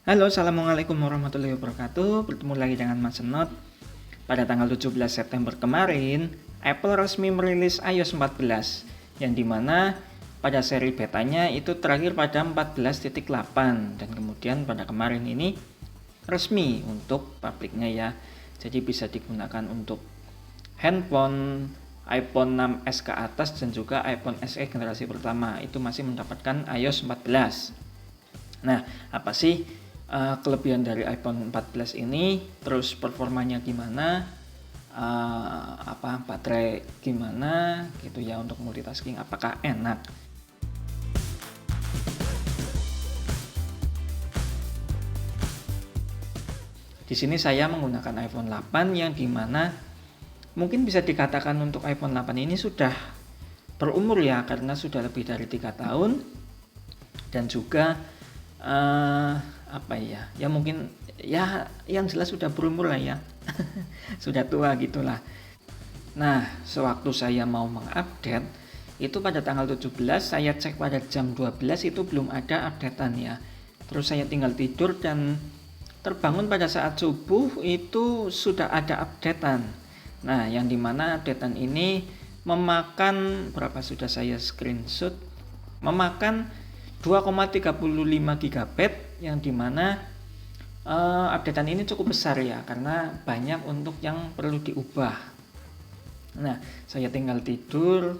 Halo, assalamualaikum warahmatullahi wabarakatuh. Bertemu lagi dengan Mas Senot. Pada tanggal 17 September kemarin, Apple resmi merilis iOS 14, yang dimana pada seri betanya itu terakhir pada 14.8, dan kemudian pada kemarin ini resmi untuk publiknya ya. Jadi bisa digunakan untuk handphone iPhone 6s ke atas dan juga iPhone SE generasi pertama, itu masih mendapatkan iOS 14. Nah, apa sih kelebihan dari iPhone 14 ini, terus performanya gimana, baterai gimana gitu ya, untuk multitasking apakah enak. Di sini saya menggunakan iPhone 8 yang dimana mungkin bisa dikatakan untuk iPhone 8 ini sudah berumur ya, karena sudah lebih dari 3 tahun dan juga ya mungkin ya yang jelas sudah berumur lah ya. Sudah tua gitulah. Nah, sewaktu saya mau mengupdate itu pada tanggal 17, saya cek pada jam 12 itu belum ada updatean ya. Terus saya tinggal tidur dan terbangun pada saat subuh itu sudah ada updatean. Nah, yang dimana updatean ini memakan berapa, sudah saya screenshot, memakan 2,35 GB, yang dimana updatean ini cukup besar ya, karena banyak untuk yang perlu diubah. Nah, saya tinggal tidur,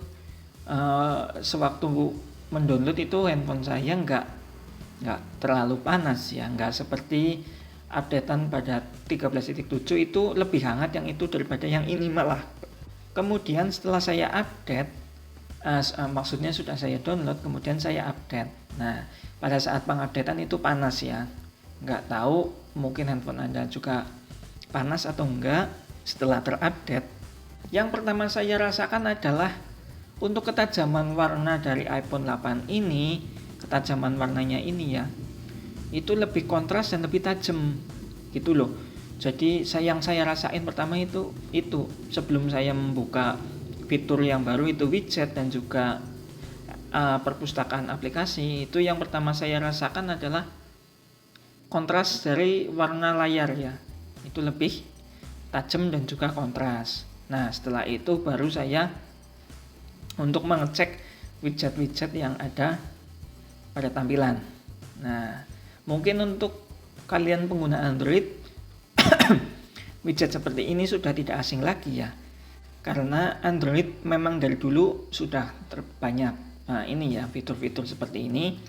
sewaktu mendownload itu handphone saya nggak terlalu panas ya, nggak seperti updatean pada 13.7 itu lebih hangat yang itu daripada yang ini malah. Kemudian setelah saya update, maksudnya sudah saya download kemudian saya update. Nah, pada saat pengupdatean itu panas ya. Nggak tahu mungkin handphone Anda juga panas atau enggak setelah terupdate. Yang pertama saya rasakan adalah untuk ketajaman warna dari iPhone 8 ini, ketajaman warnanya ini ya, itu lebih kontras dan lebih tajam gitu loh. Jadi yang saya rasain pertama itu sebelum saya membuka fitur yang baru itu widget dan juga perpustakaan aplikasi, itu yang pertama saya rasakan adalah kontras dari warna layar ya, itu lebih tajam dan juga kontras. Nah, setelah itu baru saya untuk mengecek widget-widget yang ada pada tampilan. Nah, mungkin untuk kalian pengguna Android widget seperti ini sudah tidak asing lagi ya, karena Android memang dari dulu sudah terbanyak. Nah, ini ya fitur-fitur seperti ini.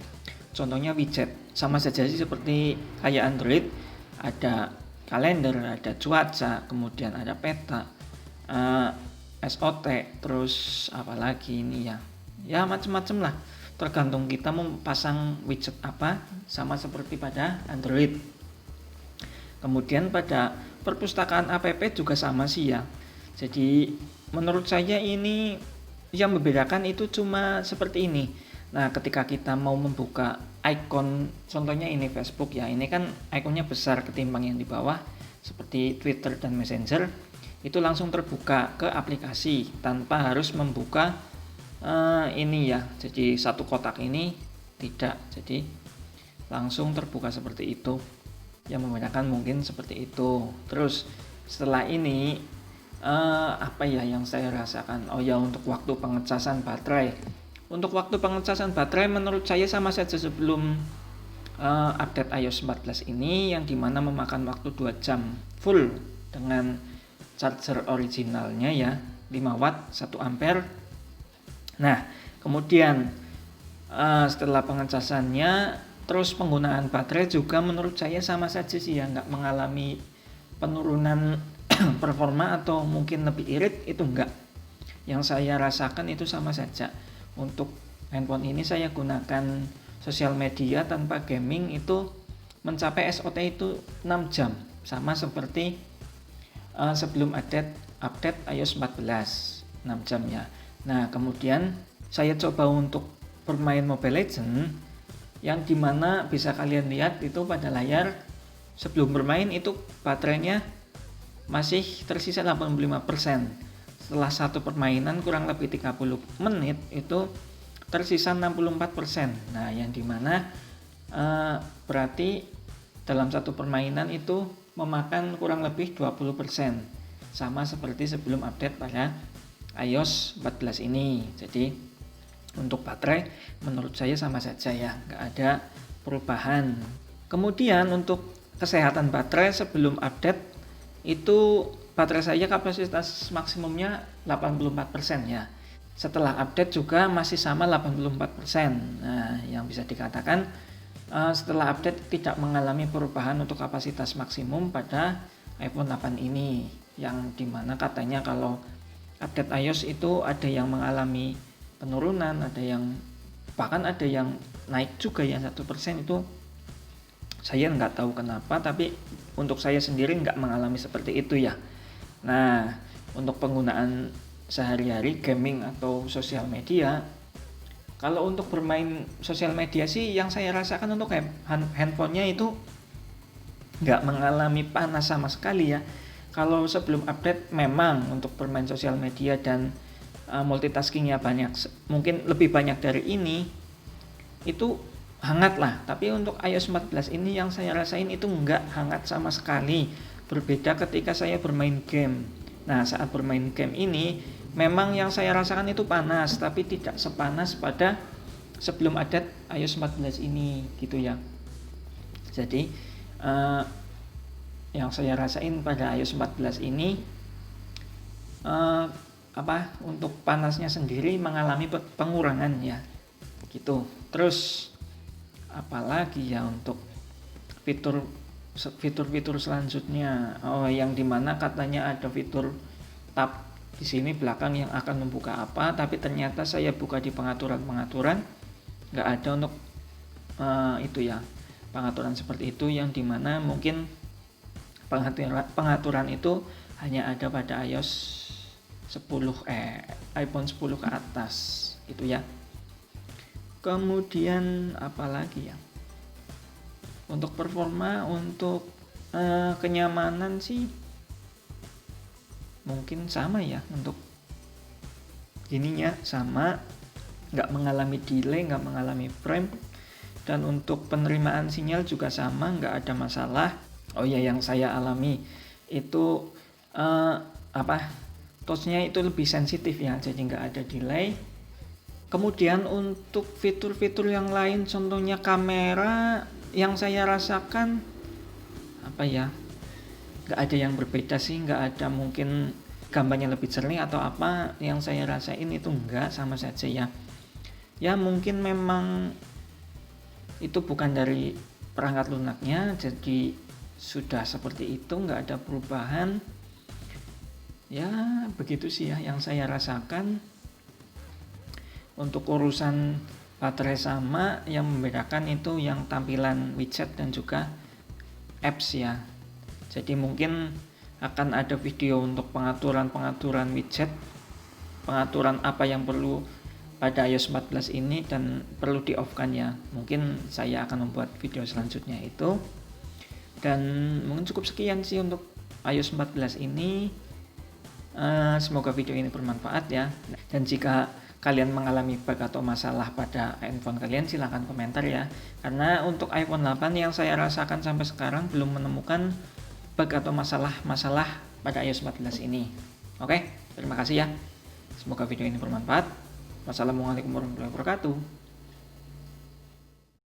Contohnya widget sama saja sih seperti kayak Android, ada kalender, ada cuaca, kemudian ada peta, SOT, terus apalagi ini ya macam-macam lah, tergantung kita mau pasang widget apa, sama seperti pada Android. Kemudian pada perpustakaan app juga sama sih ya. Jadi menurut saya ini yang membedakan itu cuma seperti ini. Nah, ketika kita mau membuka icon, contohnya ini Facebook ya, ini kan ikonnya besar ketimbang yang di bawah seperti Twitter dan Messenger, itu langsung terbuka ke aplikasi tanpa harus membuka ini ya. Jadi satu kotak ini tidak, jadi langsung terbuka seperti itu. Yang membedakan mungkin seperti itu. Terus setelah ini yang saya rasakan, untuk waktu pengecasan baterai. Untuk waktu pengecasan baterai menurut saya sama saja sebelum update iOS 14 ini, yang dimana memakan waktu 2 jam full dengan charger originalnya ya, 5 watt 1 ampere. Nah, kemudian setelah pengecasannya, terus penggunaan baterai juga menurut saya sama saja sih ya, nggak mengalami penurunan performa atau mungkin lebih irit, itu enggak. Yang saya rasakan itu sama saja. Untuk handphone ini saya gunakan sosial media tanpa gaming itu mencapai SOT itu 6 jam, sama seperti sebelum update iOS 14, 6 jam ya. Nah, kemudian saya coba untuk bermain Mobile Legends, yang dimana bisa kalian lihat itu pada layar, sebelum bermain itu baterainya masih tersisa 85%. Setelah satu permainan kurang lebih 30 menit itu tersisa 64%. Nah, yang dimana berarti dalam satu permainan itu memakan kurang lebih 20%, sama seperti sebelum update pada iOS 14 ini. Jadi untuk baterai menurut saya sama saja ya, nggak ada perubahan. Kemudian untuk kesehatan baterai sebelum update itu baterai saya kapasitas maksimumnya 84% ya. Setelah update juga masih sama 84%. Nah, yang bisa dikatakan setelah update tidak mengalami perubahan untuk kapasitas maksimum pada iPhone 8 ini, yang dimana katanya kalau update iOS itu ada yang mengalami penurunan, ada yang bahkan ada yang naik juga ya 1%. Itu saya nggak tahu kenapa, tapi untuk saya sendiri nggak mengalami seperti itu ya. Nah, untuk penggunaan sehari-hari gaming atau sosial media, kalau untuk bermain sosial media sih yang saya rasakan untuk handphonenya itu nggak mengalami panas sama sekali ya. Kalau sebelum update memang untuk bermain sosial media dan multitaskingnya banyak, mungkin lebih banyak dari ini, itu hangat lah. Tapi untuk iOS 14 ini yang saya rasain itu nggak hangat sama sekali. Berbeda ketika saya bermain game. Nah, saat bermain game ini memang yang saya rasakan itu panas, tapi tidak sepanas pada sebelum update iOS 14 ini gitu ya. Jadi yang saya rasain pada iOS 14 ini untuk panasnya sendiri mengalami pengurangan ya gitu. Terus apalagi ya untuk fitur selanjutnya, yang dimana katanya ada fitur tab di sini belakang yang akan membuka apa, tapi ternyata saya buka di pengaturan nggak ada untuk itu ya, pengaturan seperti itu, yang dimana mungkin pengaturan itu hanya ada pada iOS 10 iPhone 10 ke atas itu ya. Kemudian apalagi ya, untuk performa, untuk kenyamanan sih mungkin sama ya. Untuk ininya sama, nggak mengalami delay, nggak mengalami frame, dan untuk penerimaan sinyal juga sama, nggak ada masalah. Oh ya, yang saya alami itu touchnya itu lebih sensitif ya, jadi nggak ada delay. Kemudian untuk fitur-fitur yang lain, contohnya kamera, yang saya rasakan nggak ada yang berbeda sih, nggak ada mungkin gambarnya lebih jernih atau apa. Yang saya rasain itu enggak, sama saja ya. Ya mungkin memang itu bukan dari perangkat lunaknya, jadi sudah seperti itu, nggak ada perubahan. Ya begitu sih ya yang saya rasakan. Untuk urusan baterai sama, yang membedakan itu yang tampilan widget dan juga apps ya. Jadi mungkin akan ada video untuk pengaturan widget, pengaturan apa yang perlu pada iOS 14 ini dan perlu di off kan ya. Mungkin saya akan membuat video selanjutnya itu. Dan mungkin cukup sekian sih untuk iOS 14 ini. Semoga video ini bermanfaat ya. Dan jika kalian mengalami bug atau masalah pada handphone kalian, silahkan komentar ya. Karena untuk iPhone 8 yang saya rasakan sampai sekarang belum menemukan bug atau masalah pada iOS 14 ini. Oke, terima kasih ya. Semoga video ini bermanfaat. Wassalamualaikum warahmatullahi wabarakatuh.